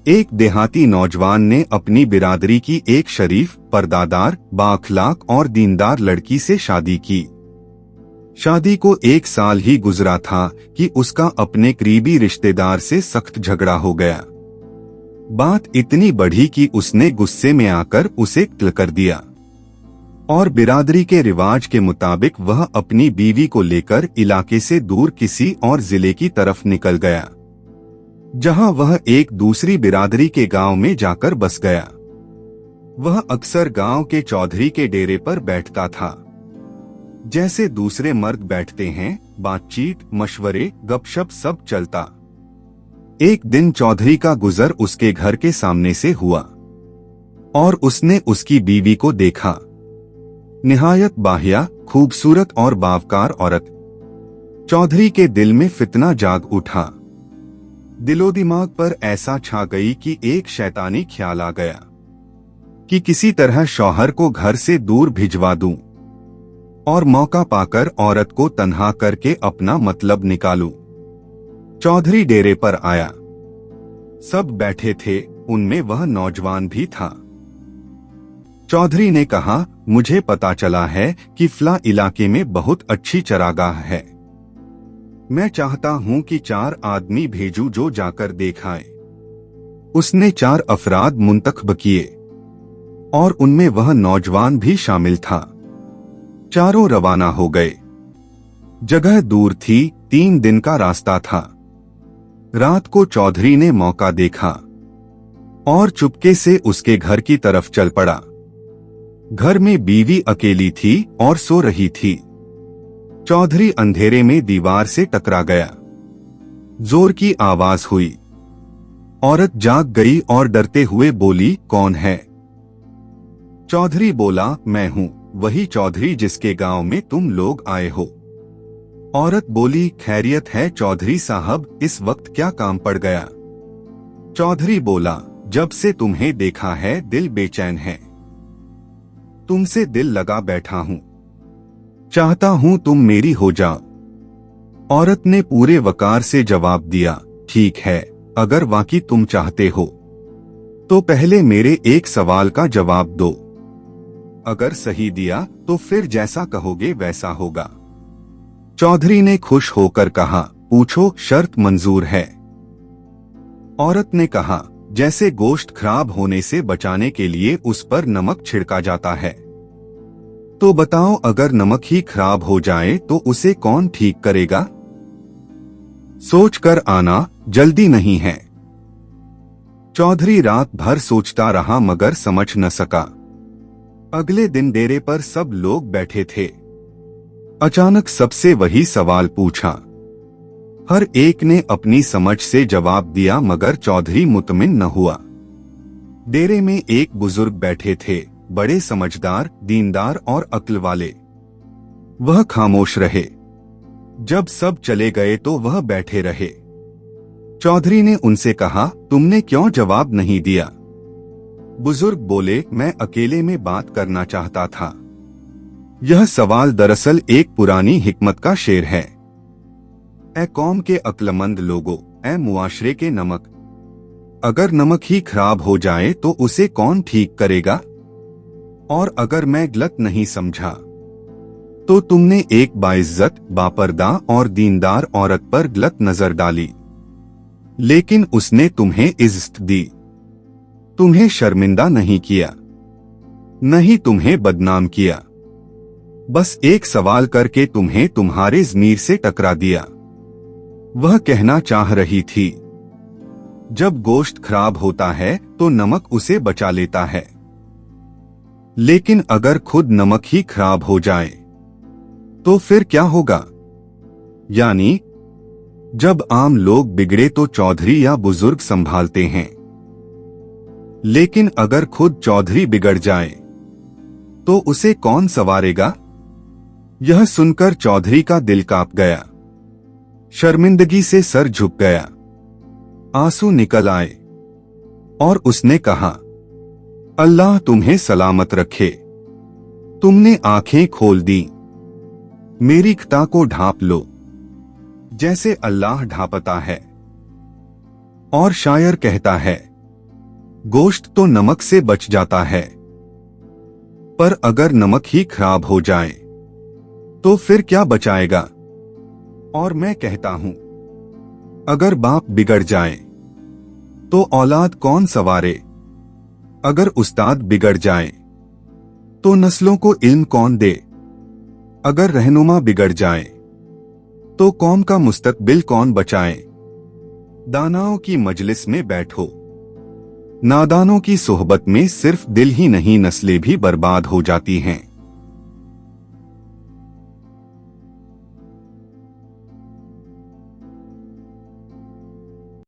एक देहाती नौजवान ने अपनी बिरादरी की एक शरीफ, पर्दादार, बाअखलाक और दीनदार लड़की से शादी की। शादी को 1 साल ही गुजरा था कि उसका अपने करीबी रिश्तेदार से सख्त झगड़ा हो गया। बात इतनी बढ़ी कि उसने गुस्से में आकर उसे कत्ल कर दिया और बिरादरी के रिवाज के मुताबिक वह अपनी बीवी को लेकर इलाके से दूर किसी और जिले की तरफ निकल गया, जहां वह एक दूसरी बिरादरी के गांव में जाकर बस गया। वह अक्सर गांव के चौधरी के डेरे पर बैठता था। जैसे दूसरे मर्द बैठते हैं, बातचीत, मशवरे, गपशप सब चलता। एक दिन चौधरी का गुजर उसके घर के सामने से हुआ और उसने उसकी बीवी को देखा। निहायत बाहिया, खूबसूरत और बावकार औरत। चौधरी के दिल में फितना जाग उठा। दिलो दिमाग पर ऐसा छा गई कि एक शैतानी ख्याल आ गया कि किसी तरह शौहर को घर से दूर भिजवा दूं और मौका पाकर औरत को तन्हा करके अपना मतलब निकालूं। चौधरी डेरे पर आया। सब बैठे थे, उनमें वह नौजवान भी था। चौधरी ने कहा, मुझे पता चला है कि फला इलाके में बहुत अच्छी चरागाह है। मैं चाहता हूं कि 4 आदमी भेजूं जो जाकर देखाएं। उसने 4 अफराद मुंतखब किए और उनमें वह नौजवान भी शामिल था। चारों रवाना हो गए। जगह दूर थी, 3 दिन का रास्ता था। रात को चौधरी ने मौका देखा और चुपके से उसके घर की तरफ चल पड़ा। घर में बीवी अकेली थी और सो रही थी। चौधरी अंधेरे में दीवार से टकरा गया। जोर की आवाज हुई। औरत जाग गई और डरते हुए बोली, कौन है? चौधरी बोला, मैं हूं, वही चौधरी जिसके गांव में तुम लोग आए हो। औरत बोली, खैरियत है चौधरी साहब, इस वक्त क्या काम पड़ गया? चौधरी बोला, जब से तुम्हें देखा है दिल बेचैन है। तुमसे दिल लगा बैठा हूं, चाहता हूं तुम मेरी हो जाओ। औरत ने पूरे वकार से जवाब दिया, ठीक है, अगर वाकई तुम चाहते हो तो पहले मेरे एक सवाल का जवाब दो। अगर सही दिया तो फिर जैसा कहोगे वैसा होगा। चौधरी ने खुश होकर कहा, पूछो, शर्त मंजूर है। औरत ने कहा, जैसे गोश्त खराब होने से बचाने के लिए उस पर नमक छिड़का जाता है, तो बताओ अगर नमक ही खराब हो जाए तो उसे कौन ठीक करेगा? सोच कर आना, जल्दी नहीं है। चौधरी रात भर सोचता रहा मगर समझ न सका। अगले दिन डेरे पर सब लोग बैठे थे। अचानक सबसे वही सवाल पूछा। हर एक ने अपनी समझ से जवाब दिया मगर चौधरी मुतमिन न हुआ। डेरे में एक बुजुर्ग बैठे थे, बड़े समझदार, दीनदार और अक्ल वाले। वह खामोश रहे। जब सब चले गए तो वह बैठे रहे। चौधरी ने उनसे कहा, तुमने क्यों जवाब नहीं दिया? बुजुर्ग बोले, मैं अकेले में बात करना चाहता था। यह सवाल दरअसल एक पुरानी हिकमत का शेर है। ए कौम के अक्लमंद लोगों, ए मुआशरे के नमक, अगर नमक ही खराब हो जाए तो उसे कौन ठीक करेगा? और अगर मैं गलत नहीं समझा तो तुमने एक बाइज्जत, बापर्दा और दीनदार औरत पर गलत नजर डाली, लेकिन उसने तुम्हें इज्जत दी, तुम्हें शर्मिंदा नहीं किया, नहीं तुम्हें बदनाम किया। बस एक सवाल करके तुम्हें तुम्हारे ज़मीर से टकरा दिया। वह कहना चाह रही थी, जब गोश्त खराब होता है तो नमक उसे बचा लेता है, लेकिन अगर खुद नमक ही खराब हो जाए तो फिर क्या होगा? यानी जब आम लोग बिगड़े तो चौधरी या बुजुर्ग संभालते हैं, लेकिन अगर खुद चौधरी बिगड़ जाए तो उसे कौन संवारेगा? यह सुनकर चौधरी का दिल कांप गया। शर्मिंदगी से सर झुक गया। आंसू निकल आए और उसने कहा, अल्लाह तुम्हें सलामत रखे। तुमने आंखें खोल दी, मेरी खता को ढांप लो जैसे अल्लाह ढांपता है। और शायर कहता है, गोश्त तो नमक से बच जाता है, पर अगर नमक ही खराब हो जाए तो फिर क्या बचाएगा। और मैं कहता हूं, अगर बाप बिगड़ जाए तो औलाद कौन संवारे, अगर उस्ताद बिगड़ जाए तो नस्लों को इल्म कौन दे, अगर रहनुमा बिगड़ जाए तो कौम का मुस्तकबिल कौन बचाए। दानाओं की मजलिस में बैठो, नादानों की सोहबत में सिर्फ दिल ही नहीं नस्लें भी बर्बाद हो जाती हैं।